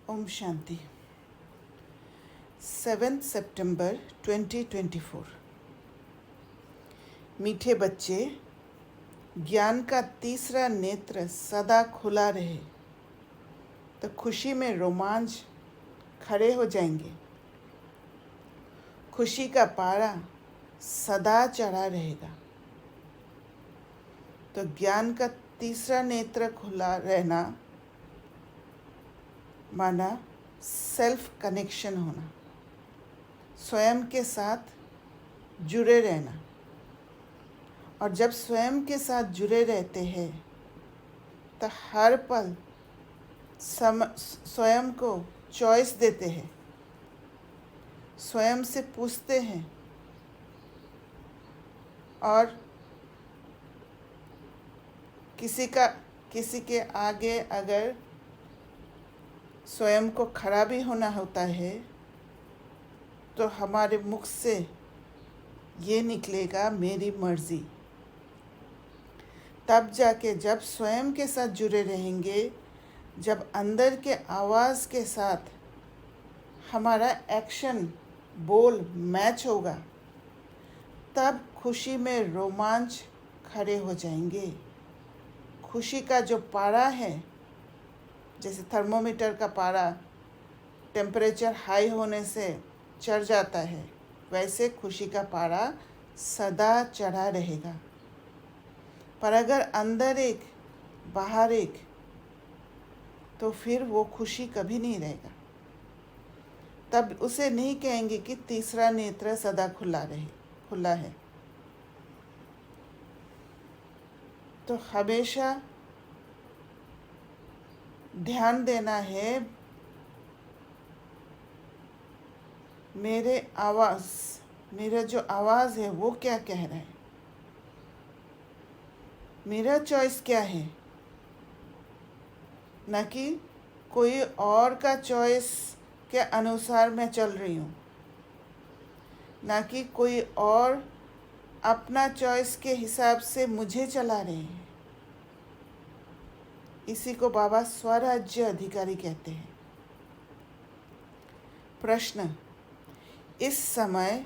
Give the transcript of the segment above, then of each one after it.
ओम शांति। 7 सितंबर 2024। मीठे बच्चे, ज्ञान का तीसरा नेत्र सदा खुला रहे तो खुशी में रोमांच खड़े हो जाएंगे। खुशी का पारा सदा चढ़ा रहेगा। तो ज्ञान का तीसरा नेत्र खुला रहना माना सेल्फ कनेक्शन होना, स्वयं के साथ जुड़े रहना। और जब स्वयं के साथ जुड़े रहते हैं तो हर पल स्वयं को चॉइस देते हैं, स्वयं से पूछते हैं और किसी के आगे अगर स्वयं को खड़ा भी होना होता है तो हमारे मुख से ये निकलेगा, मेरी मर्जी। तब जाके जब स्वयं के साथ जुड़े रहेंगे, जब अंदर के आवाज़ के साथ हमारा एक्शन बोल मैच होगा, तब खुशी में रोमांच खड़े हो जाएंगे। खुशी का जो पारा है, जैसे थर्मोमीटर का पारा टेम्परेचर हाई होने से चढ़ जाता है, वैसे खुशी का पारा सदा चढ़ा रहेगा। पर अगर अंदर एक बाहर एक, तो फिर वो खुशी कभी नहीं रहेगा। तब उसे नहीं कहेंगे कि तीसरा नेत्र सदा खुला है। तो हमेशा ध्यान देना है, मेरा जो आवाज़ है वो क्या कह रहा है, मेरा चॉइस क्या है, न कि कोई और का चॉइस के अनुसार मैं चल रही हूँ, न कि कोई और अपना चॉइस के हिसाब से मुझे चला रहे हैं। इसी को बाबा स्वराज्य अधिकारी कहते हैं। प्रश्न: इस समय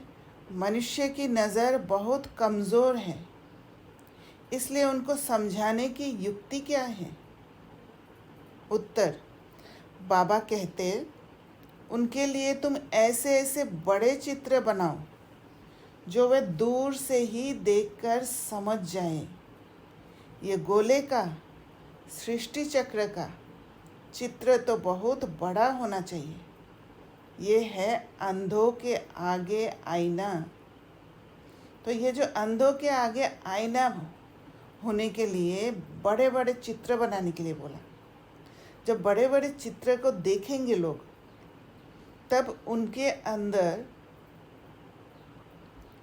मनुष्य की नज़र बहुत कमज़ोर है, इसलिए उनको समझाने की युक्ति क्या है? उत्तर: बाबा कहते, उनके लिए तुम ऐसे ऐसे बड़े चित्र बनाओ जो वे दूर से ही देखकर समझ जाएं। ये गोले का, सृष्टि चक्र का चित्र तो बहुत बड़ा होना चाहिए। ये है अंधों के आगे आईना। तो ये जो अंधों के आगे आईना होने के लिए बड़े बड़े चित्र बनाने के लिए बोला। जब बड़े बड़े चित्र को देखेंगे लोग, तब उनके अंदर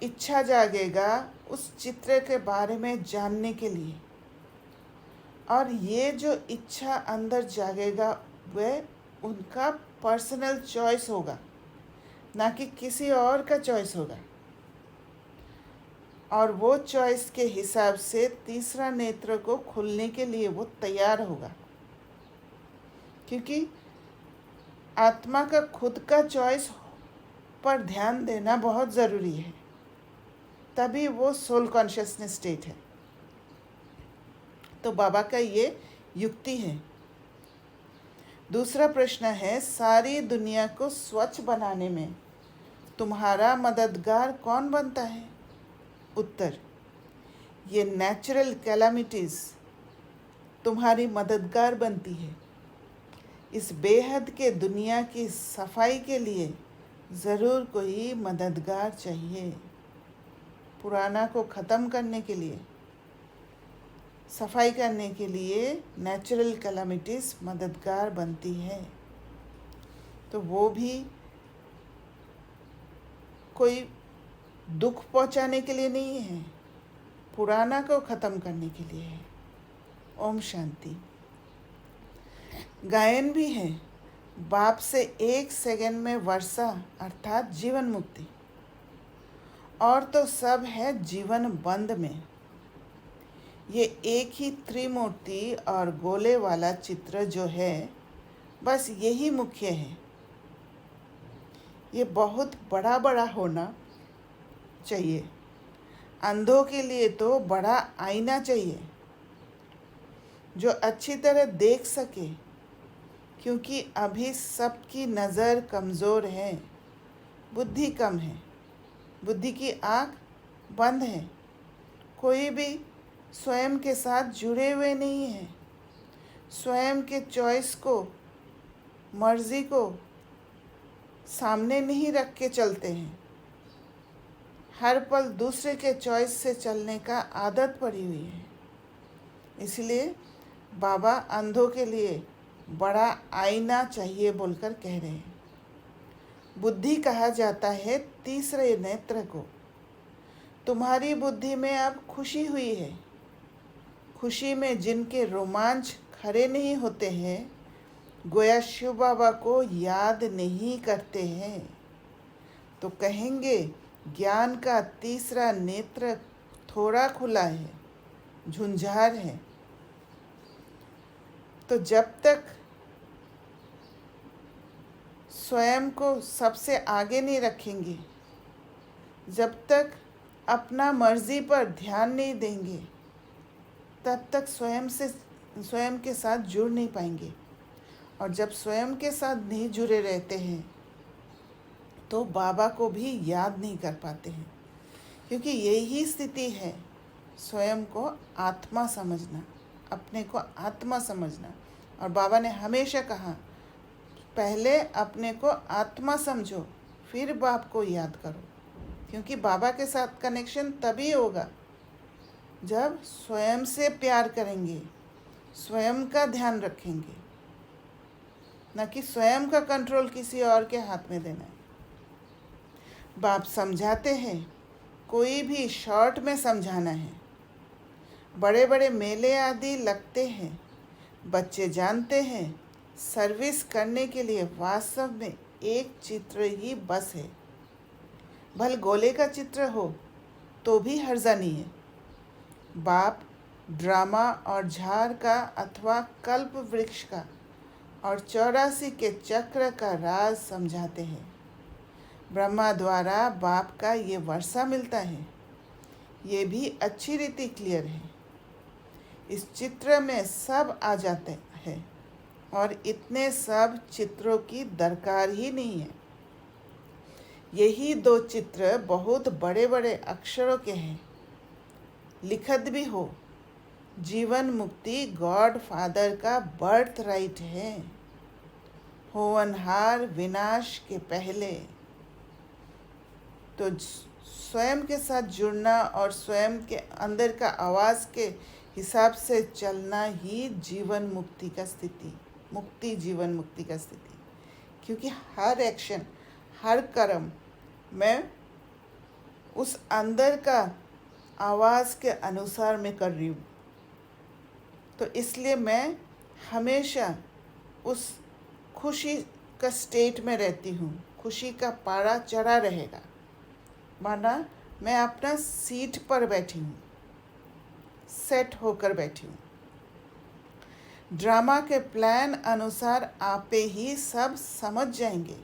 इच्छा जागेगा उस चित्र के बारे में जानने के लिए। और ये जो इच्छा अंदर जागेगा वह उनका पर्सनल चॉइस होगा, ना कि किसी और का चॉइस होगा। और वो चॉइस के हिसाब से तीसरा नेत्र को खुलने के लिए वो तैयार होगा, क्योंकि आत्मा का खुद का चॉइस पर ध्यान देना बहुत ज़रूरी है, तभी वो सोल कॉन्शियसनेस स्टेट है। तो बाबा का ये युक्ति है। दूसरा प्रश्न है, सारी दुनिया को स्वच्छ बनाने में तुम्हारा मददगार कौन बनता है? उत्तर: ये नेचुरल कैलामिटीज़ तुम्हारी मददगार बनती है। इस बेहद के दुनिया की सफाई के लिए ज़रूर कोई मददगार चाहिए। पुराना को ख़त्म करने के लिए, सफाई करने के लिए नेचुरल कैलामिटीज़ मददगार बनती है। तो वो भी कोई दुख पहुंचाने के लिए नहीं है, पुराना को ख़त्म करने के लिए है। ओम शांति। गायन भी है, बाप से 1 सेकंड में वर्षा अर्थात जीवन मुक्ति, और तो सब है जीवन बंद में। ये एक ही त्रिमूर्ति और गोले वाला चित्र जो है बस यही मुख्य है। ये बहुत बड़ा बड़ा होना चाहिए। अंधों के लिए तो बड़ा आईना चाहिए जो अच्छी तरह देख सके, क्योंकि अभी सबकी नज़र कमज़ोर है, बुद्धि कम है, बुद्धि की आँख बंद है। कोई भी स्वयं के साथ जुड़े हुए नहीं है, स्वयं के चॉइस को, मर्ज़ी को सामने नहीं रख के चलते हैं। हर पल दूसरे के चॉइस से चलने का आदत पड़ी हुई है। इसलिए बाबा अंधों के लिए बड़ा आईना चाहिए बोलकर कह रहे हैं। बुद्धि कहा जाता है तीसरे नेत्र को। तुम्हारी बुद्धि में अब खुशी हुई है। खुशी में जिनके रोमांच खड़े नहीं होते हैं, गोया शिव बाबा को याद नहीं करते हैं, तो कहेंगे ज्ञान का तीसरा नेत्र थोड़ा खुला है, झुंझार है। तो जब तक स्वयं को सबसे आगे नहीं रखेंगे, जब तक अपना मर्जी पर ध्यान नहीं देंगे, तब तक स्वयं के साथ जुड़ नहीं पाएंगे। और जब स्वयं के साथ नहीं जुड़े रहते हैं तो बाबा को भी याद नहीं कर पाते हैं, क्योंकि यही स्थिति है स्वयं को आत्मा समझना, अपने को आत्मा समझना। और बाबा ने हमेशा कहा, पहले अपने को आत्मा समझो, फिर बाप को याद करो, क्योंकि बाबा के साथ कनेक्शन तभी होगा जब स्वयं से प्यार करेंगे, स्वयं का ध्यान रखेंगे, न कि स्वयं का कंट्रोल किसी और के हाथ में देना है। बाप समझाते हैं, कोई भी शॉर्ट में समझाना है। बड़े बड़े मेले आदि लगते हैं, बच्चे जानते हैं सर्विस करने के लिए वास्तव में एक चित्र ही बस है। भल गोले का चित्र हो तो भी हर्जा नहीं है। बाप ड्रामा और झार का अथवा कल्प वृक्ष का और 84 के चक्र का राज समझाते हैं। ब्रह्मा द्वारा बाप का ये वर्षा मिलता है, ये भी अच्छी रीति क्लियर है। इस चित्र में सब आ जाते हैं और इतने सब चित्रों की दरकार ही नहीं है। यही 2 चित्र बहुत बड़े बड़े अक्षरों के हैं, लिखत भी हो। जीवन मुक्ति गॉड फादर का बर्थ राइट है, होवनहार विनाश के पहले। तो स्वयं के साथ जुड़ना और स्वयं के अंदर का आवाज़ के हिसाब से चलना ही जीवन मुक्ति का स्थिति, मुक्ति जीवन मुक्ति का स्थिति। क्योंकि हर एक्शन, हर कर्म मैं उस अंदर का आवाज़ के अनुसार मैं कर रही हूँ, तो इसलिए मैं हमेशा उस खुशी का स्टेट में रहती हूँ। खुशी का पारा चढ़ा रहेगा, माना मैं अपना सीट पर बैठी हूँ, सेट होकर बैठी हूँ। ड्रामा के प्लान अनुसार आपे ही सब समझ जाएंगे,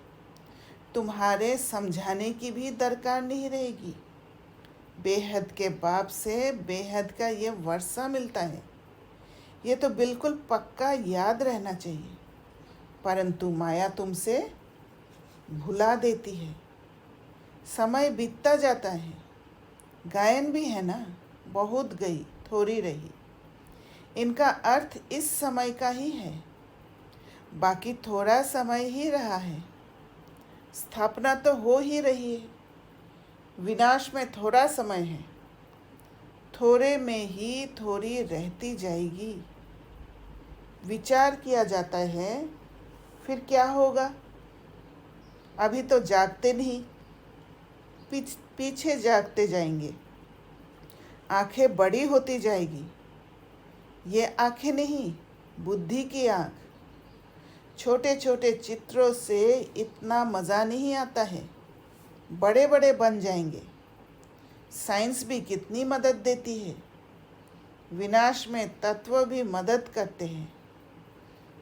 तुम्हारे समझाने की भी दरकार नहीं रहेगी। बेहद के बाप से बेहद का ये वर्षा मिलता है, ये तो बिल्कुल पक्का याद रहना चाहिए। परंतु माया तुमसे भुला देती है, समय बीतता जाता है। गायन भी है ना, बहुत गई थोड़ी रही, इनका अर्थ इस समय का ही है, बाकी थोड़ा समय ही रहा है। स्थापना तो हो ही रही है, विनाश में थोड़ा समय है, थोड़े में ही थोड़ी रहती जाएगी। विचार किया जाता है, फिर क्या होगा? अभी तो जागते नहीं, पीछे जागते जाएंगे। आंखें बड़ी होती जाएगी, ये आंखें नहीं, बुद्धि की आंख। छोटे छोटे चित्रों से इतना मज़ा नहीं आता है, बड़े बड़े बन जाएंगे। साइंस भी कितनी मदद देती है, विनाश में तत्व भी मदद करते हैं।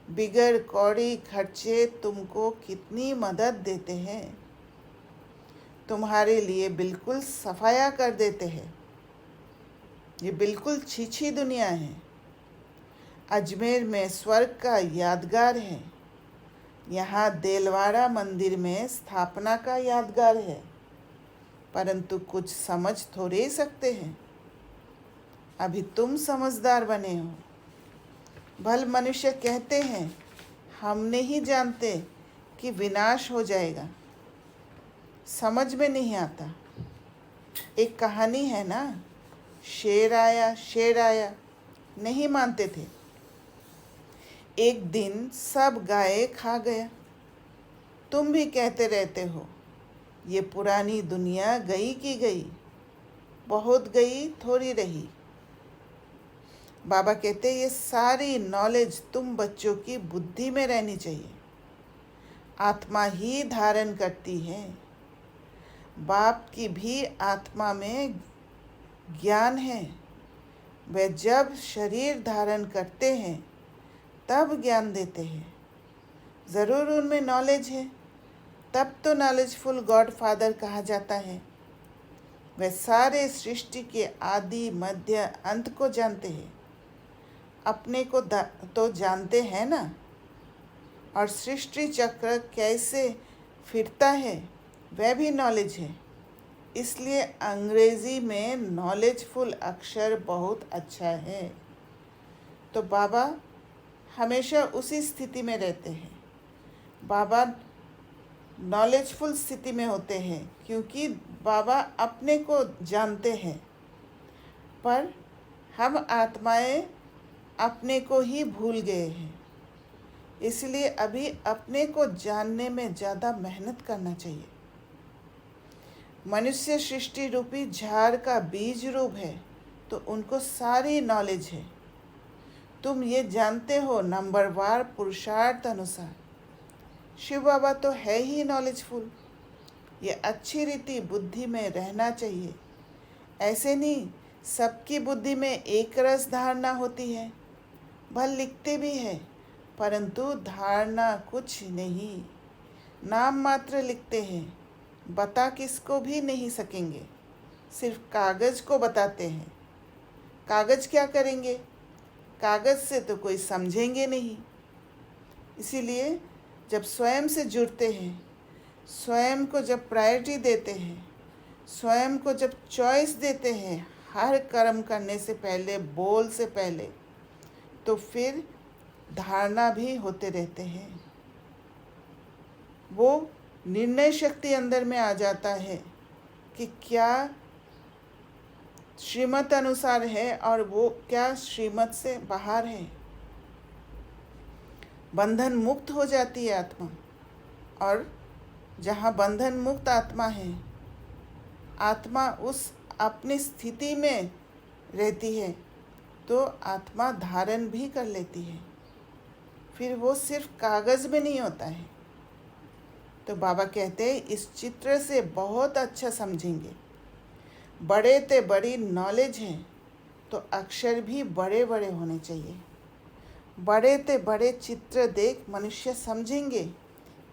बिगर कौड़ी खर्चे तुमको कितनी मदद देते हैं, तुम्हारे लिए बिल्कुल सफाया कर देते हैं। ये बिल्कुल छीछी दुनिया है। अजमेर में स्वर्ग का यादगार है, यहाँ देलवाड़ा मंदिर में स्थापना का यादगार है, परंतु कुछ समझ थोड़े ही सकते हैं। अभी तुम समझदार बने हो। भल मनुष्य कहते हैं हम नहीं जानते कि विनाश हो जाएगा, समझ में नहीं आता। एक कहानी है ना, शेर आया, नहीं मानते थे। एक दिन सब गाय खा गया। तुम भी कहते रहते हो ये पुरानी दुनिया गई की गई, बहुत गई थोड़ी रही। बाबा कहते ये सारी नॉलेज तुम बच्चों की बुद्धि में रहनी चाहिए। आत्मा ही धारण करती है। बाप की भी आत्मा में ज्ञान है। वे जब शरीर धारण करते हैं तब ज्ञान देते हैं। ज़रूर उनमें नॉलेज है, तब तो नॉलेजफुल गॉड फादर कहा जाता है। वे सारे सृष्टि के आदि मध्य अंत को जानते हैं। अपने को तो जानते हैं ना, और सृष्टि चक्र कैसे फिरता है वह भी नॉलेज है। इसलिए अंग्रेज़ी में नॉलेजफुल अक्षर बहुत अच्छा है। तो बाबा हमेशा उसी स्थिति में रहते हैं। बाबा नॉलेजफुल स्थिति में होते हैं क्योंकि बाबा अपने को जानते हैं, पर हम आत्माएं अपने को ही भूल गए हैं। इसलिए अभी अपने को जानने में ज़्यादा मेहनत करना चाहिए। मनुष्य सृष्टि रूपी झाड़ का बीज रूप है, तो उनको सारी नॉलेज है। तुम ये जानते हो नंबरवार पुरुषार्थ अनुसार। शिव बाबा तो है ही नॉलेजफुल। ये अच्छी रीति बुद्धि में रहना चाहिए। ऐसे नहीं सबकी बुद्धि में एक रस धारणा होती है। भल लिखते भी है, परंतु धारणा कुछ नहीं, नाम मात्र लिखते हैं। बता किसको भी नहीं सकेंगे, सिर्फ कागज़ को बताते हैं। कागज़ क्या करेंगे? कागज़ से तो कोई समझेंगे नहीं। इसीलिए जब स्वयं से जुड़ते हैं, स्वयं को जब प्रायोरिटी देते हैं, स्वयं को जब चॉइस देते हैं हर कर्म करने से पहले, बोल से पहले, तो फिर धारणा भी होते रहते हैं। वो निर्णय शक्ति अंदर में आ जाता है कि क्या श्रीमत अनुसार है और वो क्या श्रीमत से बाहर है। बंधन मुक्त हो जाती है आत्मा, और जहाँ बंधन मुक्त आत्मा है, आत्मा उस अपनी स्थिति में रहती है, तो आत्मा धारण भी कर लेती है। फिर वो सिर्फ कागज़ में नहीं होता है। तो बाबा कहते हैं इस चित्र से बहुत अच्छा समझेंगे। बड़े ते बड़ी नॉलेज है, तो अक्षर भी बड़े बड़े होने चाहिए। बड़े ते बड़े चित्र देख मनुष्य समझेंगे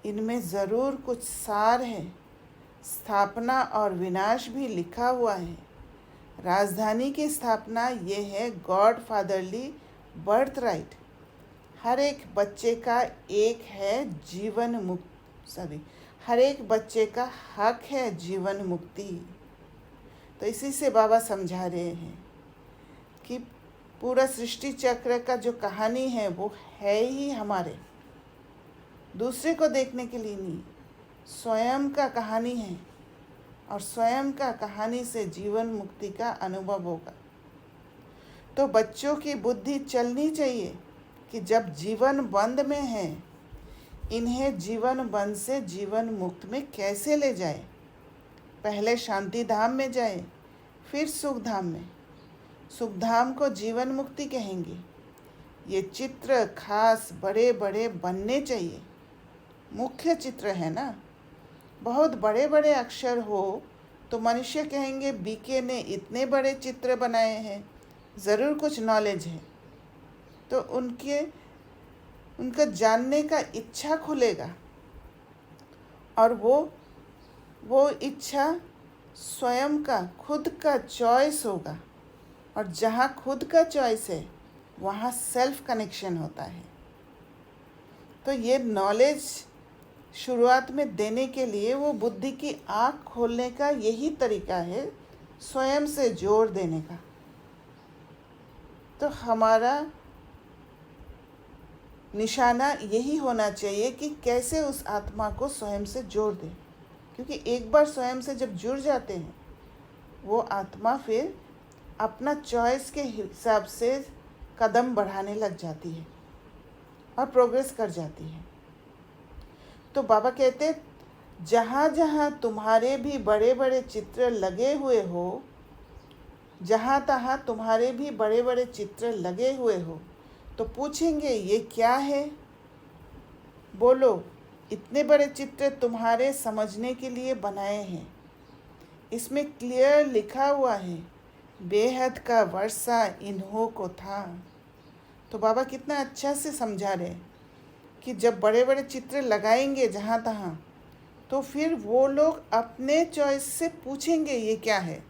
इनमें ज़रूर कुछ सार है। स्थापना और विनाश भी लिखा हुआ है। राजधानी की स्थापना ये है गॉड फादरली बर्थ राइट। हर एक बच्चे का हर एक बच्चे का हक है जीवन मुक्ति। तो इसी से बाबा समझा रहे हैं कि पूरा सृष्टि चक्र का जो कहानी है वो है ही हमारे, दूसरे को देखने के लिए नहीं, स्वयं का कहानी है, और स्वयं का कहानी से जीवन मुक्ति का अनुभव होगा। तो बच्चों की बुद्धि चलनी चाहिए कि जब जीवन बंद में है, इन्हें जीवन बंद से जीवन मुक्त में कैसे ले जाए। पहले शांति धाम में जाए, फिर सुख धाम में। सुख धाम को जीवन मुक्ति कहेंगे। ये चित्र खास बड़े बड़े बनने चाहिए। मुख्य चित्र है ना, बहुत बड़े बड़े अक्षर हो तो मनुष्य कहेंगे बीके ने इतने बड़े चित्र बनाए हैं, ज़रूर कुछ नॉलेज है। तो उनके उनका जानने का इच्छा खुलेगा, और वो इच्छा स्वयं का खुद का चॉइस होगा। और जहाँ खुद का चॉइस है वहाँ सेल्फ कनेक्शन होता है। तो ये नॉलेज शुरुआत में देने के लिए वो बुद्धि की आँख खोलने का यही तरीका है, स्वयं से जोड़ देने का। तो हमारा निशाना यही होना चाहिए कि कैसे उस आत्मा को स्वयं से जोड़ दें, क्योंकि एक बार स्वयं से जब जुड़ जाते हैं वो आत्मा फिर अपना चॉइस के हिसाब से कदम बढ़ाने लग जाती है और प्रोग्रेस कर जाती है। तो बाबा कहते, जहाँ जहाँ तुम्हारे भी बड़े बड़े चित्र लगे हुए हो, जहाँ तहाँ तुम्हारे भी बड़े बड़े चित्र लगे हुए हो, तो पूछेंगे ये क्या है? बोलो, इतने बड़े चित्र तुम्हारे समझने के लिए बनाए हैं। इसमें क्लियर लिखा हुआ है, बेहद का वर्षा इन्हों को था। तो बाबा कितना अच्छा से समझा रहे कि जब बड़े बड़े चित्र लगाएंगे जहाँ तहाँ, तो फिर वो लोग अपने चॉइस से पूछेंगे ये क्या है,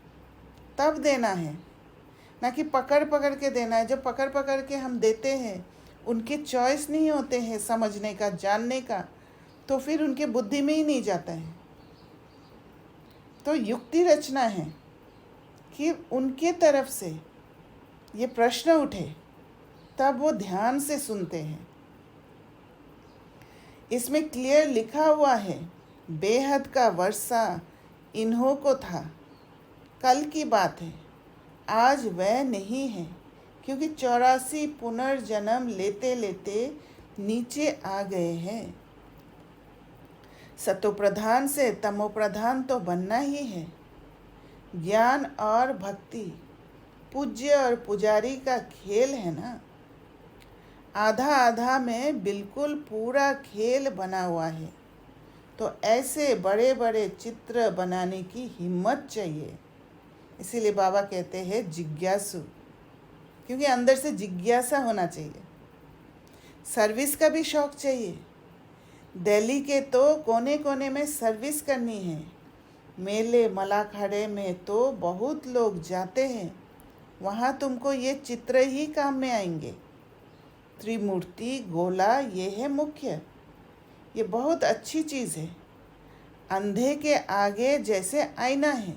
तब देना है, ना कि पकड़ पकड़ के देना है। जब पकड़ पकड़ के हम देते हैं, उनके चॉइस नहीं होते हैं समझने का, जानने का, तो फिर उनके बुद्धि में ही नहीं जाता है। तो युक्ति रचना है कि उनके तरफ से ये प्रश्न उठे, तब वो ध्यान से सुनते हैं। इसमें क्लियर लिखा हुआ है, बेहद का वर्षा इन्हों को था। कल की बात है, आज वह नहीं है, क्योंकि 84 पुनर्जन्म लेते लेते नीचे आ गए हैं। सतोप्रधान से तमोप्रधान तो बनना ही है। ज्ञान और भक्ति पूज्य और पुजारी का खेल है ना। आधा आधा में बिल्कुल पूरा खेल बना हुआ है। तो ऐसे बड़े बड़े चित्र बनाने की हिम्मत चाहिए। इसीलिए बाबा कहते हैं जिज्ञासु, क्योंकि अंदर से जिज्ञासा होना चाहिए। सर्विस का भी शौक़ चाहिए। दिल्ली के तो कोने कोने में सर्विस करनी है। मेले मलाखाड़े में तो बहुत लोग जाते हैं, वहाँ तुमको ये चित्र ही काम में आएंगे। त्रिमूर्ति गोला ये है मुख्य, ये बहुत अच्छी चीज़ है। अंधे के आगे जैसे आईना है,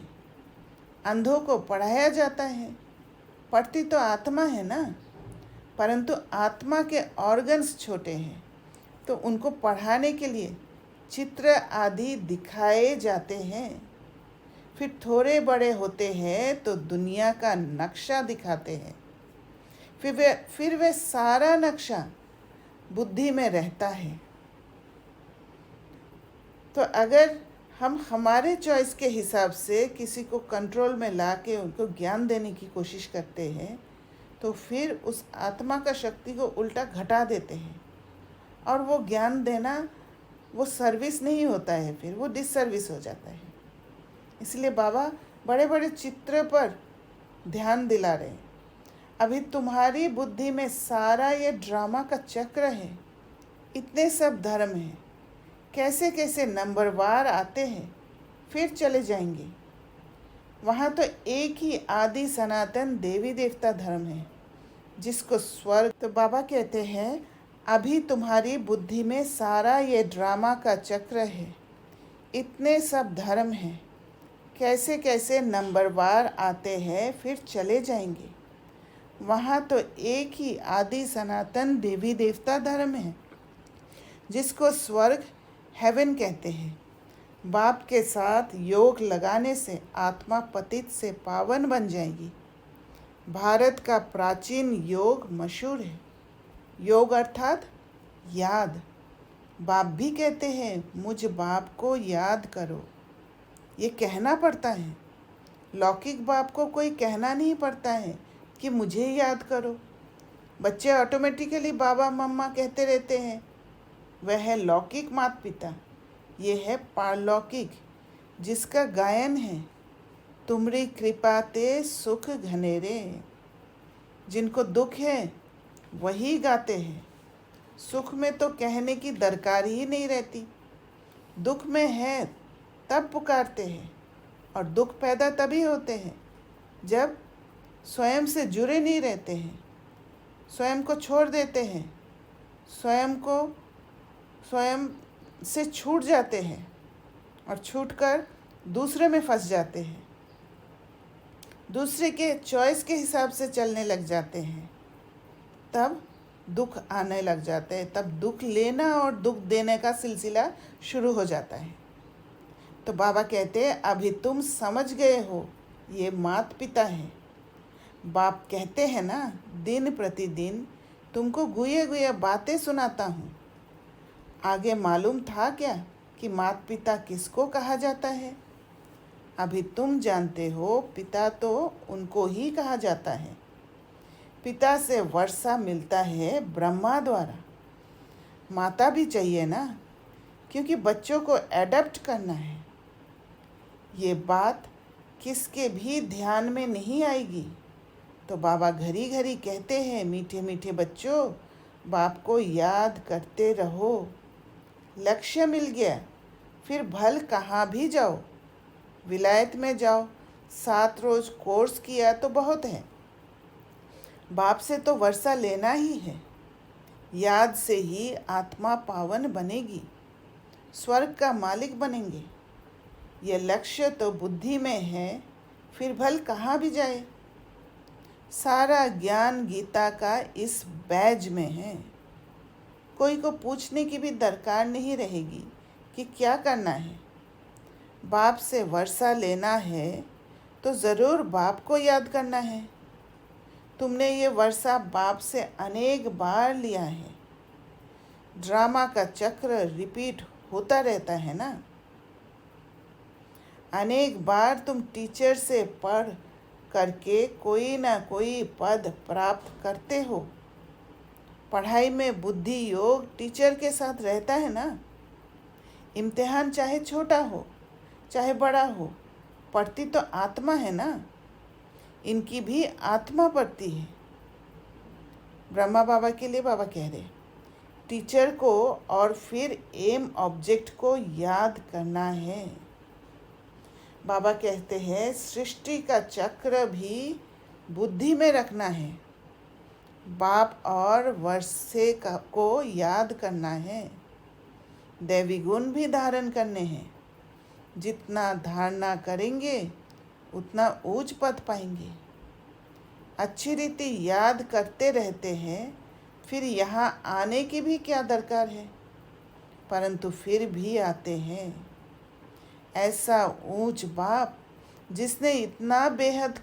अंधों को पढ़ाया जाता है। पढ़ती तो आत्मा है ना, परंतु आत्मा के ऑर्गन्स छोटे हैं, तो उनको पढ़ाने के लिए चित्र आदि दिखाए जाते हैं। फिर थोड़े बड़े होते हैं तो दुनिया का नक्शा दिखाते हैं। फिर वे सारा नक्शा बुद्धि में रहता है। तो अगर हम हमारे चॉइस के हिसाब से किसी को कंट्रोल में ला के उनको ज्ञान देने की कोशिश करते हैं, तो फिर उस आत्मा का शक्ति को उल्टा घटा देते हैं, और वो ज्ञान देना वो सर्विस नहीं होता है, फिर वो डिससर्विस हो जाता है। इसलिए बाबा बड़े बड़े चित्र पर ध्यान दिला रहे हैं। अभी तुम्हारी बुद्धि में सारा ये ड्रामा का चक्र है, इतने सब धर्म हैं, कैसे कैसे नंबरवार आते हैं, फिर चले जाएंगे। वहाँ तो एक ही आदि सनातन देवी देवता धर्म है, जिसको स्वर्ग। तो बाबा कहते हैं, अभी तुम्हारी बुद्धि में सारा ये ड्रामा का चक्र है, इतने सब धर्म हैं, कैसे कैसे नंबरवार आते हैं, फिर चले जाएंगे। वहाँ तो एक ही आदि सनातन देवी देवता धर्म है, जिसको स्वर्ग हेवन कहते हैं। बाप के साथ योग लगाने से आत्मा पतित से पावन बन जाएगी। भारत का प्राचीन योग मशहूर है। योग अर्थात याद। बाप भी कहते हैं, मुझ बाप को याद करो। ये कहना पड़ता है। लौकिक बाप को कोई कहना नहीं पड़ता है कि मुझे याद करो। बच्चे ऑटोमेटिकली बाबा मम्मा कहते रहते हैं। वह है लौकिक माता पिता। ये है पारलौकिक, जिसका गायन है, तुमरी कृपा ते सुख घनेरे। जिनको दुख है वही गाते हैं, सुख में तो कहने की दरकार ही नहीं रहती। दुख में है तब पुकारते हैं, और दुख पैदा तभी होते हैं जब स्वयं से जुड़े नहीं रहते हैं, स्वयं को छोड़ देते हैं, स्वयं से छूट जाते हैं और छूटकर दूसरे में फंस जाते हैं, दूसरे के चॉइस के हिसाब से चलने लग जाते हैं। तब दुख आने लग जाते हैं, तब दुख लेना और दुख देने का सिलसिला शुरू हो जाता है। तो बाबा कहते हैं अभी तुम समझ गए हो, ये माता पिता हैं। बाप कहते हैं ना, दिन प्रतिदिन तुमको गुए गुए बातें सुनाता हूँ। आगे मालूम था क्या कि माता पिता किसको कहा जाता है? अभी तुम जानते हो, पिता तो उनको ही कहा जाता है। पिता से वर्षा मिलता है ब्रह्मा द्वारा। माता भी चाहिए ना, क्योंकि बच्चों को एडप्ट करना है। ये बात किसके भी ध्यान में नहीं आएगी। तो बाबा घड़ी घड़ी कहते हैं, मीठे मीठे बच्चों, बाप को याद करते रहो। लक्ष्य मिल गया, फिर भल कहाँ भी जाओ, विलायत में जाओ, 7 रोज़ कोर्स किया तो बहुत है। बाप से तो वर्षा लेना ही है। याद से ही आत्मा पावन बनेगी, स्वर्ग का मालिक बनेंगे। यह लक्ष्य तो बुद्धि में है, फिर भल कहाँ भी जाए। सारा ज्ञान गीता का इस बैज में है। कोई को पूछने की भी दरकार नहीं रहेगी कि क्या करना है। बाप से वर्षा लेना है तो ज़रूर बाप को याद करना है। तुमने ये वर्षा बाप से अनेक बार लिया है। ड्रामा का चक्र रिपीट होता रहता है ना। अनेक बार तुम टीचर से पढ़ करके कोई ना कोई पद प्राप्त करते हो। पढ़ाई में बुद्धि योग टीचर के साथ रहता है ना। इम्तिहान चाहे छोटा हो चाहे बड़ा हो, पढ़ती तो आत्मा है ना। इनकी भी आत्मा पढ़ती है। ब्रह्मा बाबा के लिए बाबा कह रहे, टीचर को और फिर एम ऑब्जेक्ट को याद करना है। बाबा कहते हैं सृष्टि का चक्र भी बुद्धि में रखना है। बाप और वर्षे को याद करना है। दैवी गुण भी धारण करने हैं। जितना धारणा करेंगे उतना ऊंच पद पाएंगे। अच्छी रीति याद करते रहते हैं, फिर यहाँ आने की भी क्या दरकार है, परंतु फिर भी आते हैं। ऐसा ऊंच बाप जिससे इतना बेहद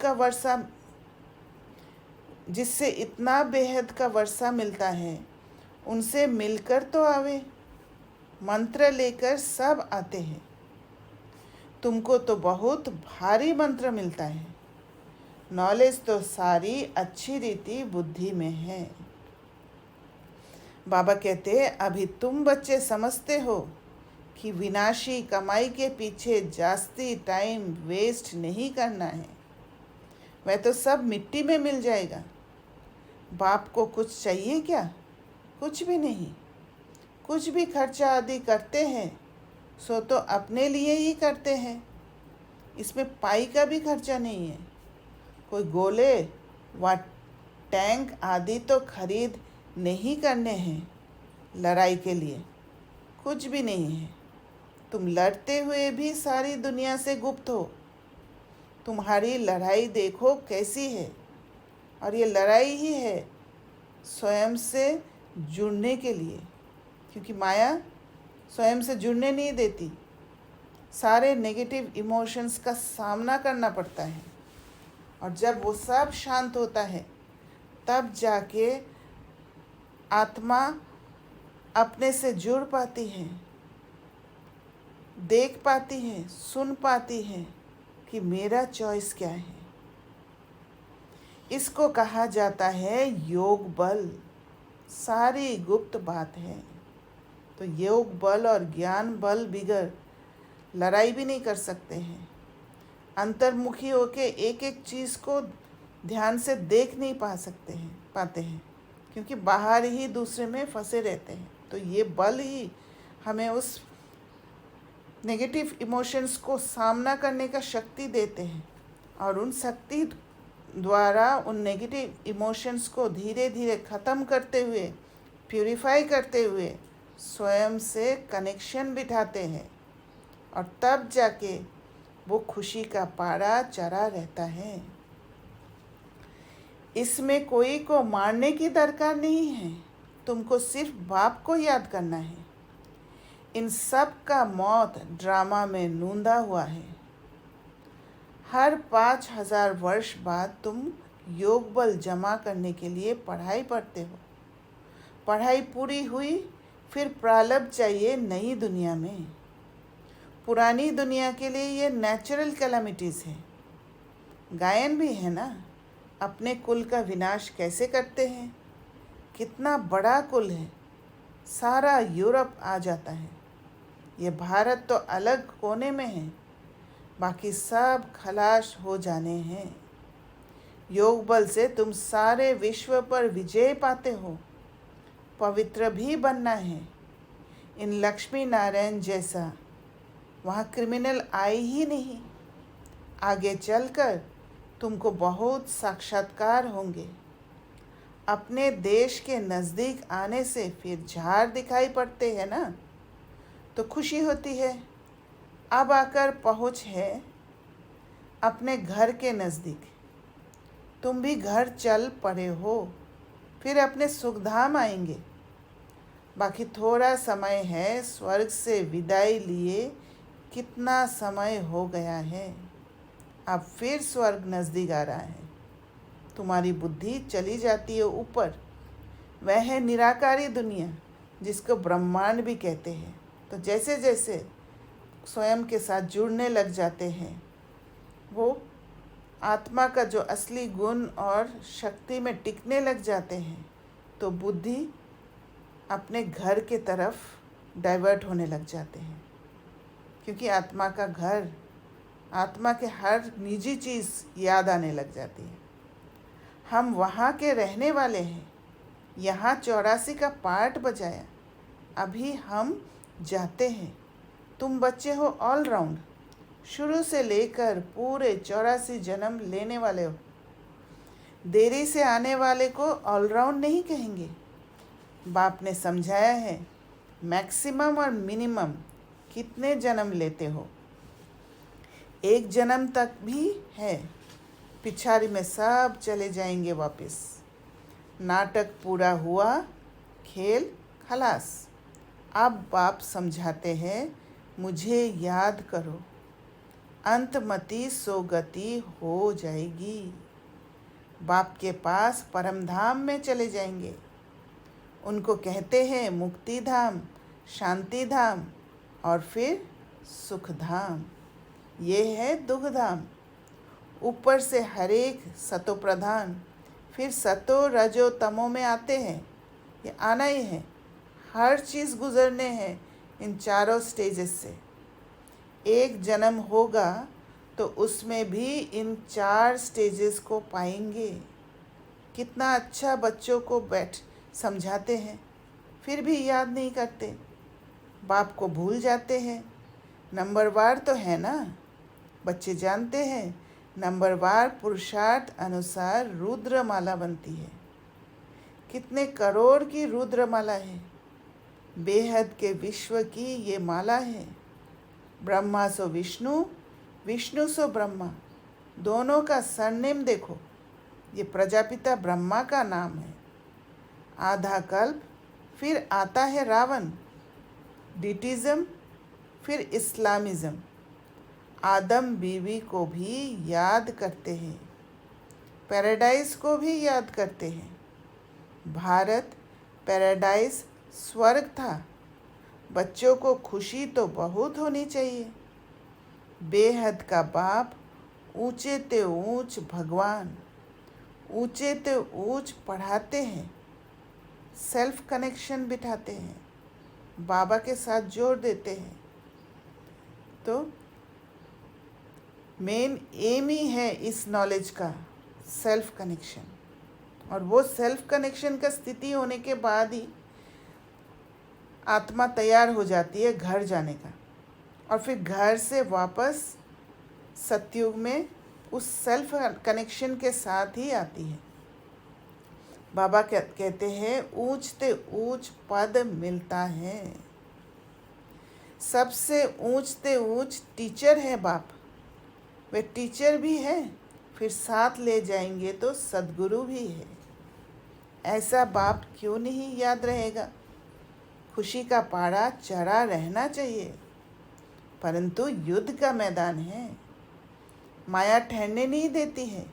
का वर्षा मिलता है, उनसे मिलकर तो आवे। मंत्र लेकर सब आते हैं। तुमको तो बहुत भारी मंत्र मिलता है। नॉलेज तो सारी अच्छी रीति बुद्धि में है। बाबा कहते हैं अभी तुम बच्चे समझते हो कि विनाशी कमाई के पीछे जास्ती टाइम वेस्ट नहीं करना है। वह तो सब मिट्टी में मिल जाएगा। बाप को कुछ चाहिए क्या? कुछ भी नहीं। कुछ भी खर्चा आदि करते हैं सो तो अपने लिए ही करते हैं। इसमें पाई का भी खर्चा नहीं है। कोई गोले व टैंक आदि तो खरीद नहीं करने हैं लड़ाई के लिए, कुछ भी नहीं है। तुम लड़ते हुए भी सारी दुनिया से गुप्त हो। तुम्हारी लड़ाई देखो कैसी है, और ये लड़ाई ही है स्वयं से जुड़ने के लिए, क्योंकि माया स्वयं से जुड़ने नहीं देती। सारे नेगेटिव इमोशंस का सामना करना पड़ता है, और जब वो सब शांत होता है तब जाके आत्मा अपने से जुड़ पाती है, देख पाती है, सुन पाती है कि मेरा चॉइस क्या है। इसको कहा जाता है योग बल। सारी गुप्त बात है। तो योग बल और ज्ञान बल बिगर लड़ाई भी नहीं कर सकते हैं। अंतर्मुखी होके एक एक चीज़ को ध्यान से देख नहीं पाते हैं, क्योंकि बाहर ही दूसरे में फंसे रहते हैं। तो ये बल ही हमें उस नेगेटिव इमोशंस को सामना करने का शक्ति देते हैं, और उन शक्ति द्वारा उन नेगेटिव इमोशंस को धीरे धीरे ख़त्म करते हुए, प्यूरिफाई करते हुए स्वयं से कनेक्शन बिठाते हैं, और तब जाके वो खुशी का पारा चढ़ा रहता है। इसमें कोई को मारने की दरकार नहीं है, तुमको सिर्फ बाप को याद करना है। इन सब का मौत ड्रामा में नूंदा हुआ है। हर 5000 वर्ष बाद तुम योग बल जमा करने के लिए पढ़ाई पढ़ते हो। पढ़ाई पूरी हुई, फिर प्रारब्ध चाहिए नई दुनिया में। पुरानी दुनिया के लिए ये नेचुरल कैलामिटीज़ है। गायन भी है ना, अपने कुल का विनाश कैसे करते हैं। कितना बड़ा कुल है, सारा यूरोप आ जाता है। ये भारत तो अलग कोने में है, बाकी सब खलास हो जाने हैं। योग बल से तुम सारे विश्व पर विजय पाते हो। पवित्र भी बनना है। इन लक्ष्मी नारायण जैसा वहाँ क्रिमिनल आए ही नहीं। आगे चलकर तुमको बहुत साक्षात्कार होंगे। अपने देश के नज़दीक आने से फिर झाड़ दिखाई पड़ते हैं ना, तो खुशी होती है। अब आकर पहुँच है अपने घर के नज़दीक। तुम भी घर चल पड़े हो, फिर अपने सुखधाम आएंगे। बाकी थोड़ा समय है, स्वर्ग से विदाई लिए कितना समय हो गया है। अब फिर स्वर्ग नज़दीक आ रहा है। तुम्हारी बुद्धि चली जाती है ऊपर। वह है निराकारी दुनिया, जिसको ब्रह्मांड भी कहते हैं। तो जैसे जैसे स्वयं के साथ जुड़ने लग जाते हैं, वो आत्मा का जो असली गुण और शक्ति में टिकने लग जाते हैं, तो बुद्धि अपने घर के तरफ डाइवर्ट होने लग जाते हैं। क्योंकि आत्मा का घर, आत्मा के हर निजी चीज़ याद आने लग जाती है। हम वहाँ के रहने वाले हैं। यहाँ 84 का पार्ट बजाया, अभी हम जाते हैं। तुम बच्चे हो ऑलराउंड, शुरू से लेकर पूरे 84 जन्म लेने वाले हो। देरी से आने वाले को ऑलराउंड नहीं कहेंगे। बाप ने समझाया है मैक्सिमम और मिनिमम कितने जन्म लेते हो। 1 जन्म तक भी है, पिछाड़ी में सब चले जाएंगे वापस। नाटक पूरा हुआ, खेल खलास। अब बाप समझाते हैं मुझे याद करो, अंतमति सोगति हो जाएगी। बाप के पास परम धाम में चले जाएंगे। उनको कहते हैं मुक्ति धाम, शांति धाम और फिर सुख धाम। ये है दुख धाम। ऊपर से हरेक सतो प्रधान, फिर सतो रजो तमो में आते हैं। ये आना ही है, हर चीज़ गुजरने हैं इन चारों स्टेजेस से। 1 जन्म होगा तो उसमें भी इन 4 स्टेजेस को पाएंगे। कितना अच्छा बच्चों को बैठ समझाते हैं, फिर भी याद नहीं करते। बाप को भूल जाते हैं। नंबरवार तो है ना, बच्चे जानते हैं नंबरवार पुरुषार्थ अनुसार रुद्रमाला बनती है। कितने करोड़ की रुद्रमाला है। बेहद के विश्व की ये माला है। ब्रह्मा सो विष्णु, विष्णु सो ब्रह्मा, दोनों का सरनेम देखो। ये प्रजापिता ब्रह्मा का नाम है। आधा कल्प, फिर आता है रावण, डिटिज़म, फिर इस्लामिज़म। आदम बीवी को भी याद करते हैं, पैराडाइज को भी याद करते हैं। भारत पैराडाइज स्वर्ग था। बच्चों को खुशी तो बहुत होनी चाहिए। बेहद का बाप, ऊंचे ते ऊंच भगवान, ऊंचे ते ऊंच पढ़ाते हैं, सेल्फ कनेक्शन बिठाते हैं, बाबा के साथ जोड़ देते हैं। तो मेन एम ही है इस नॉलेज का, सेल्फ कनेक्शन। और वो सेल्फ कनेक्शन का स्थिति होने के बाद ही आत्मा तैयार हो जाती है घर जाने का, और फिर घर से वापस सतयुग में उस सेल्फ कनेक्शन के साथ ही आती है। बाबा कहते हैं ऊंचते ऊंच पद मिलता है। सबसे ऊंचते ऊंच टीचर है बाप, वे टीचर भी है, फिर साथ ले जाएंगे तो सद्गुरु भी है। ऐसा बाप क्यों नहीं याद रहेगा। खुशी का पारा चढ़ा रहना चाहिए, परंतु युद्ध का मैदान है। माया ठहरने नहीं देती है,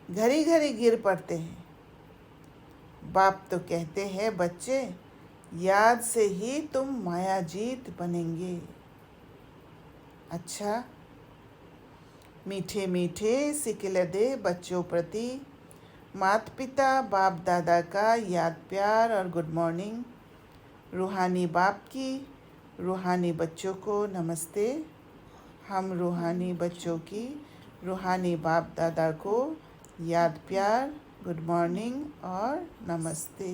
घड़ी घड़ी गिर पड़ते हैं। बाप तो कहते हैं बच्चे, याद से ही तुम मायाजीत बनेंगे। अच्छा, मीठे मीठे सिकिल दे बच्चों प्रति माता पिता बाप दादा का याद प्यार और गुड मॉर्निंग। रूहानी बाप की रूहानी बच्चों को नमस्ते। हम रूहानी बच्चों की रूहानी बाप दादा को याद प्यार, गुड मॉर्निंग और नमस्ते।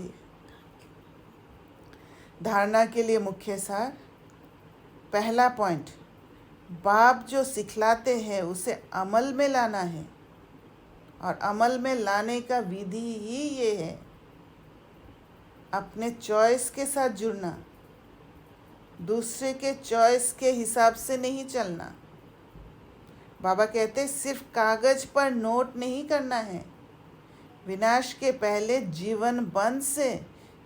धारणा के लिए मुख्य सार। पहला पॉइंट, बाप जो सिखलाते हैं उसे अमल में लाना है, और अमल में लाने का विधि ही ये है, अपने चॉइस के साथ जुड़ना, दूसरे के चॉइस के हिसाब से नहीं चलना। बाबा कहते सिर्फ कागज पर नोट नहीं करना है, विनाश के पहले जीवन बंध से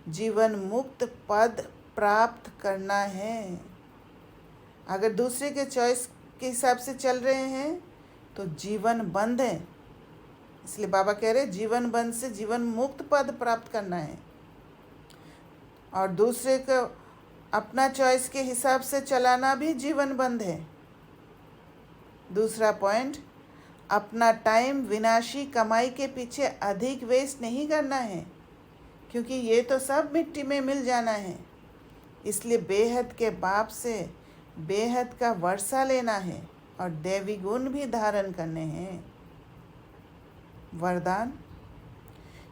जीवन मुक्त पद प्राप्त करना है। अगर दूसरे के चॉइस के हिसाब से चल रहे हैं तो जीवन बंद है, इसलिए बाबा कह रहे जीवन बंद से जीवन मुक्त पद प्राप्त करना है। और दूसरे को अपना चॉइस के हिसाब से चलाना भी जीवन बंद है। दूसरा पॉइंट, अपना टाइम विनाशी कमाई के पीछे अधिक वेस्ट नहीं करना है, क्योंकि ये तो सब मिट्टी में मिल जाना है। इसलिए बेहद के बाप से बेहद का वर्षा लेना है और दैवी गुण भी धारण करने हैं। वरदान,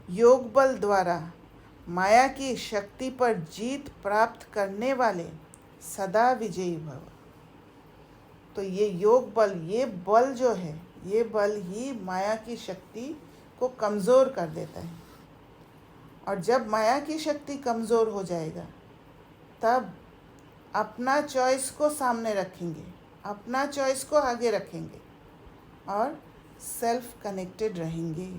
योग बल द्वारा माया की शक्ति पर जीत प्राप्त करने वाले सदा विजयी भव। तो ये योग बल, ये बल जो है, ये बल ही माया की शक्ति को कमज़ोर कर देता है। और जब माया की शक्ति कमज़ोर हो जाएगा तब अपना चॉइस को सामने रखेंगे, अपना चॉइस को आगे रखेंगे और सेल्फ कनेक्टेड रहेंगे।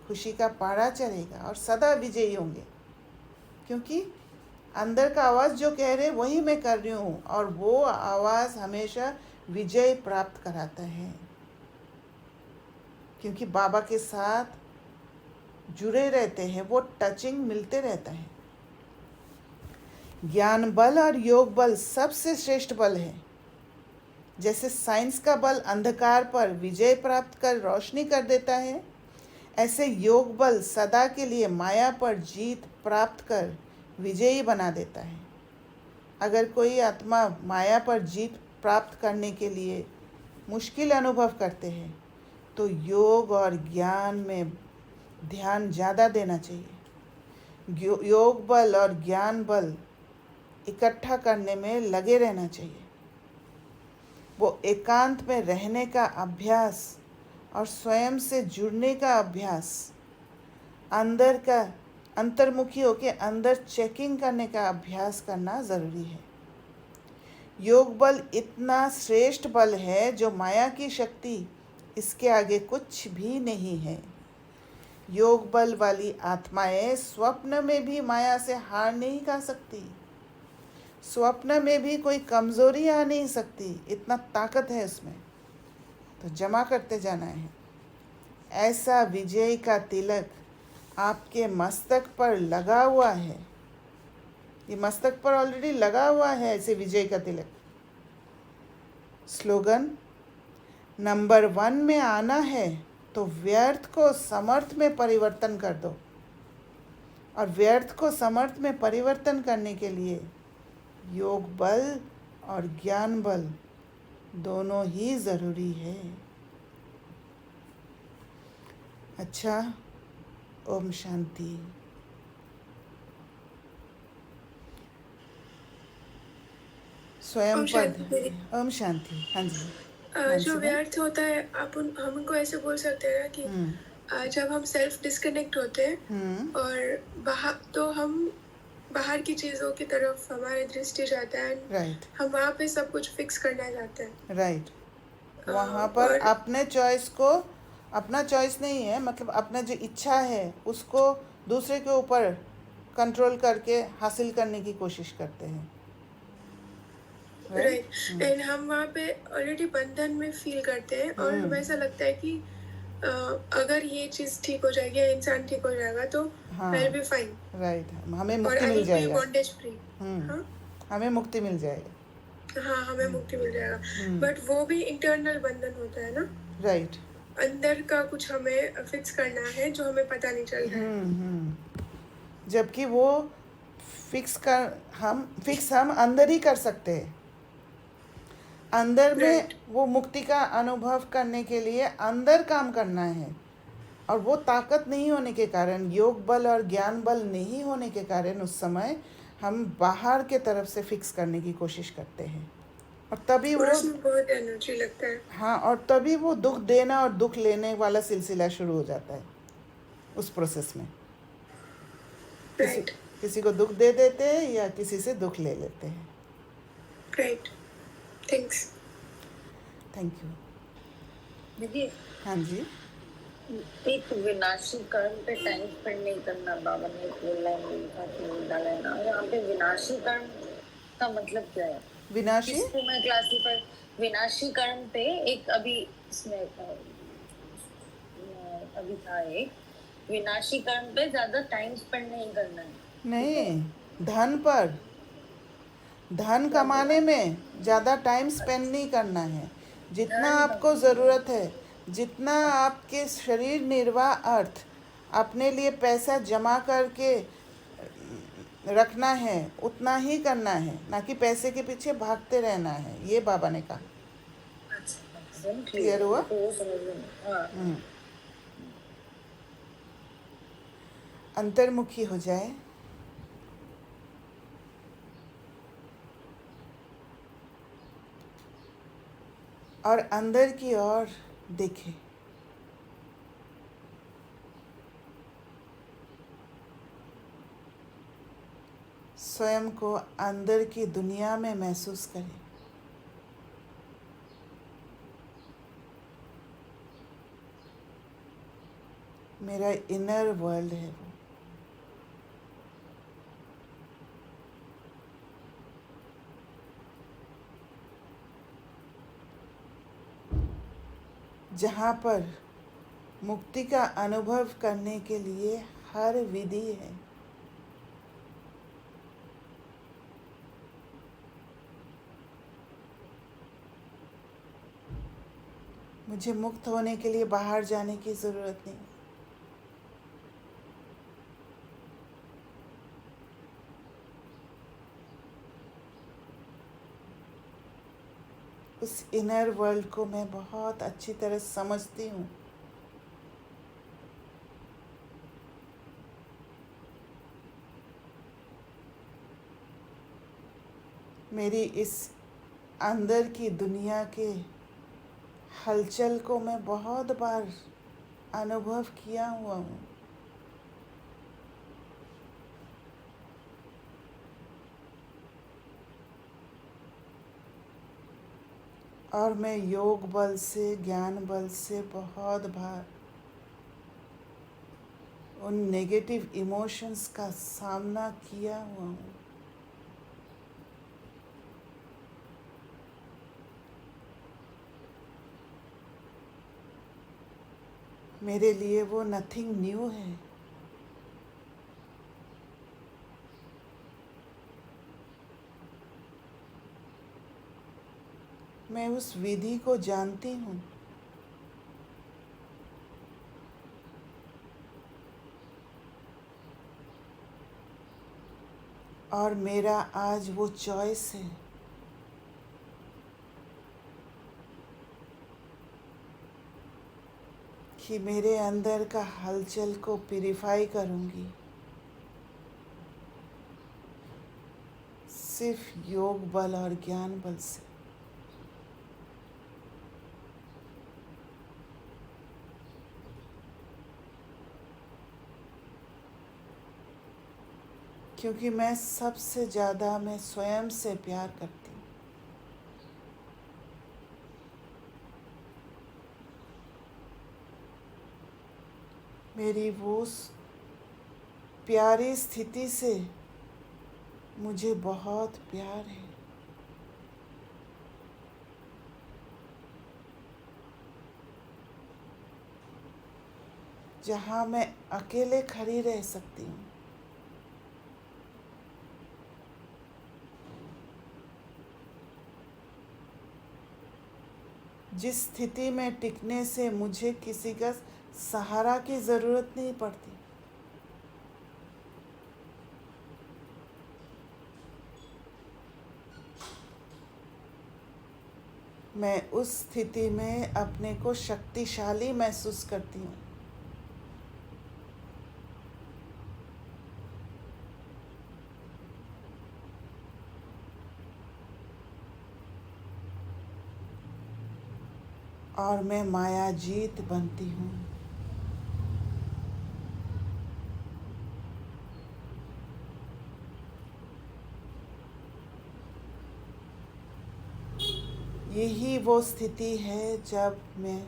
खुशी का पारा चढ़ेगा और सदा विजयी होंगे, क्योंकि अंदर का आवाज़ जो कह रहे वही मैं कर रही हूँ, और वो आवाज़ हमेशा विजय प्राप्त कराता है, क्योंकि बाबा के साथ जुड़े रहते हैं, वो टचिंग मिलते रहता है। ज्ञान बल और योग बल सबसे श्रेष्ठ बल है। जैसे साइंस का बल अंधकार पर विजय प्राप्त कर रोशनी कर देता है, ऐसे योग बल सदा के लिए माया पर जीत प्राप्त कर विजयी बना देता है। अगर कोई आत्मा माया पर जीत प्राप्त करने के लिए मुश्किल अनुभव करते हैं तो योग और ज्ञान में ध्यान ज़्यादा देना चाहिए। योग बल और ज्ञान बल इकट्ठा करने में लगे रहना चाहिए। वो एकांत में रहने का अभ्यास और स्वयं से जुड़ने का अभ्यास, अंदर का अंतर्मुखी होकर अंदर चेकिंग करने का अभ्यास करना ज़रूरी है। योग बल इतना श्रेष्ठ बल है जो माया की शक्ति इसके आगे कुछ भी नहीं है। योग बल वाली आत्माएं स्वप्न में भी माया से हार नहीं खा सकती, स्वप्न में भी कोई कमज़ोरी आ नहीं सकती, इतना ताकत है उसमें। तो जमा करते जाना है। ऐसा विजय का तिलक आपके मस्तक पर लगा हुआ है, ये मस्तक पर ऑलरेडी लगा हुआ है ऐसे विजय का तिलक। स्लोगन, नंबर 1 में आना है तो व्यर्थ को समर्थ में परिवर्तन कर दो, और व्यर्थ को समर्थ में परिवर्तन करने के लिए योग बल और ज्ञान बल दोनों ही ज़रूरी है। अच्छा, ओम शांति। स्वयं ओम पद। शांति दीदी। ओम शांति। हाँ जी, जो मानसी मैम। व्यर्थ होता है हम उनको ऐसे बोल सकते हैं ना कि जब हम सेल्फ डिस्कनेक्ट होते हैं और हम बाहर की चीज़ों की तरफ हमारी दृष्टि जाता है राइट हम वहाँ पे सब कुछ फिक्स करना चाहते हैं। राइट। वहाँ पर और अपने चॉइस को, अपना चॉइस नहीं है, मतलब अपना जो इच्छा है उसको दूसरे के ऊपर कंट्रोल करके हासिल करने की कोशिश करते हैं। राइट एंड हम वहाँ पे ऑलरेडी बंधन में फील करते हैं और वैसा लगता है कि अगर ये चीज़ ठीक हो जाएगी या इंसान ठीक हो जाएगा तो हाँ I will be fine right, हमें और मुक्ति आई मिल विल बी जाएगा। Bondage free. हाँ हमें मुक्ति मिल जाएगा। हाँ हमें मुक्ति मिल जाएगा, बट वो भी इंटरनल बंधन होता है ना, राइट। अंदर का कुछ हमें फिक्स करना है जो हमें पता नहीं चल रहा है। जबकि वो फिक्स हम अंदर ही कर सकते हैं। अंदर में Right. वो मुक्ति का अनुभव करने के लिए अंदर काम करना है, और वो ताकत नहीं होने के कारण, योग बल और ज्ञान बल नहीं होने के कारण उस समय हम बाहर के तरफ से फिक्स करने की कोशिश करते हैं, और तभी और वो, उसमें बहुत एनर्जी लगता है। हाँ, और तभी वो दुख देना और दुख लेने वाला सिलसिला शुरू हो जाता है उस प्रोसेस में। राइट किसी को दुख दे देते हैं या किसी से दुख ले लेते हैं। Right, thanks. थैंक यू दीदी। हाँ जी। एक विनाशी कर्म पे टाइम स्पेंड नहीं करना, बाबा ने एक लाइन डाला है ना, यहाँ पे विनाशी कर्म का मतलब क्या है? विनाशी, इसको मैं क्लासीफाई, विनाशी कर्म पे एक अभी इसमें अभी था एक विनाशी कर्म पे ज्यादा टाइम स्पेंड नहीं करना है। नहीं, धन पर, धन कमाने में ज़्यादा टाइम स्पेंड नहीं करना है। जितना आपको ज़रूरत है, जितना आपके शरीर निर्वाह अर्थ अपने लिए पैसा जमा करके रखना है उतना ही करना है, ना कि पैसे के पीछे भागते रहना है। ये बाबा ने कहा। क्लियर हुआ? अंतर्मुखी हो जाए और अंदर की ओर देखे। स्वयं को अंदर की दुनिया में महसूस करें। मेरा इनर वर्ल्ड है वो। जहाँ पर मुक्ति का अनुभव करने के लिए हर विधि है। मुझे मुक्त होने के लिए बाहर जाने की ज़रूरत नहीं। उस इनर वर्ल्ड को मैं बहुत अच्छी तरह समझती हूँ। मेरी इस अंदर की दुनिया के हलचल को मैं बहुत बार अनुभव किया हुआ हूँ। और मैं योग बल से, ज्ञान बल से बहुत बार उन नेगेटिव इमोशंस का सामना किया हुआ हूँ। मेरे लिए वो नथिंग न्यू है। मैं उस विधि को जानती हूँ। और मेरा आज वो चॉइस है कि मेरे अंदर का हलचल को प्यूरिफाई करूँगी, सिर्फ योग बल और ज्ञान बल से। क्योंकि मैं सबसे ज़्यादा मैं स्वयं से प्यार करती हूँ। मेरी वो प्यारी स्थिति से मुझे बहुत प्यार है। जहाँ मैं अकेले खड़ी रह सकती हूँ। जिस स्थिति में टिकने से मुझे किसी का सहारा की ज़रूरत नहीं पड़ती। मैं उस स्थिति में अपने को शक्तिशाली महसूस करती हूँ। और मैं मायाजीत बनती हूँ। यही वो स्थिति है जब मैं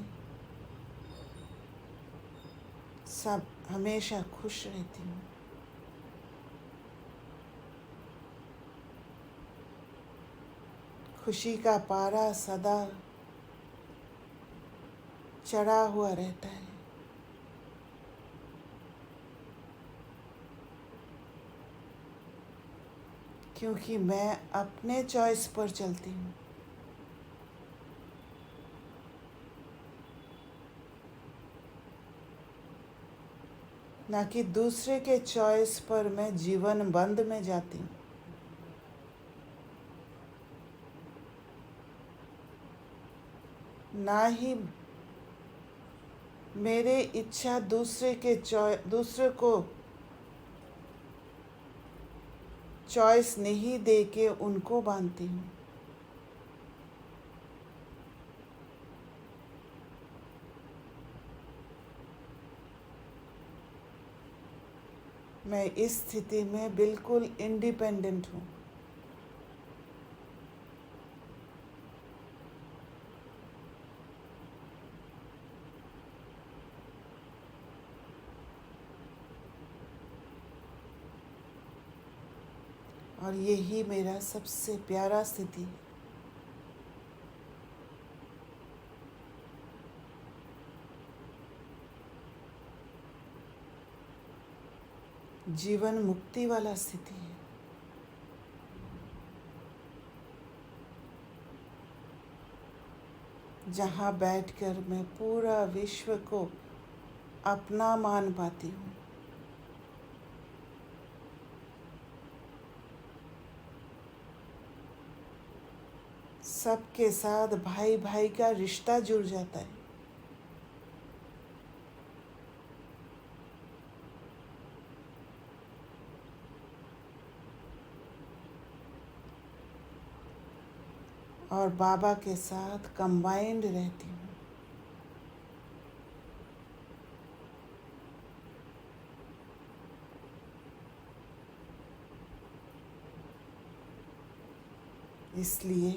सब हमेशा खुश रहती हूँ। खुशी का पारा सदा चढ़ा हुआ रहता है। क्योंकि मैं अपने चॉइस पर चलती हूँ। ना कि दूसरे के चॉइस पर मैं जीवन बंद में जाती हूँ। ना ही मेरे इच्छा दूसरे को चॉइस नहीं दे के उनको बांधती हूँ। मैं इस स्थिति में बिल्कुल इंडिपेंडेंट हूँ। और यही मेरा सबसे प्यारा स्थिति है। जीवन मुक्ति वाला स्थिति है। जहाँ बैठकर मैं पूरा विश्व को अपना मान पाती हूँ। सबके साथ भाई भाई का रिश्ता जुड़ जाता है। और बाबा के साथ कंबाइंड रहती हूँ। इसलिए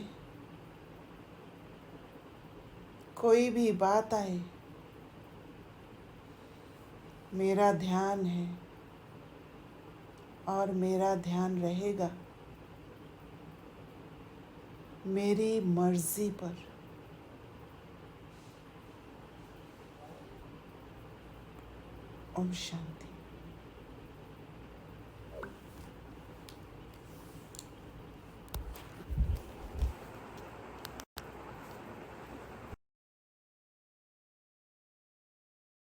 कोई भी बात आए, मेरा ध्यान है और मेरा ध्यान रहेगा मेरी मर्जी पर। ओम शांति।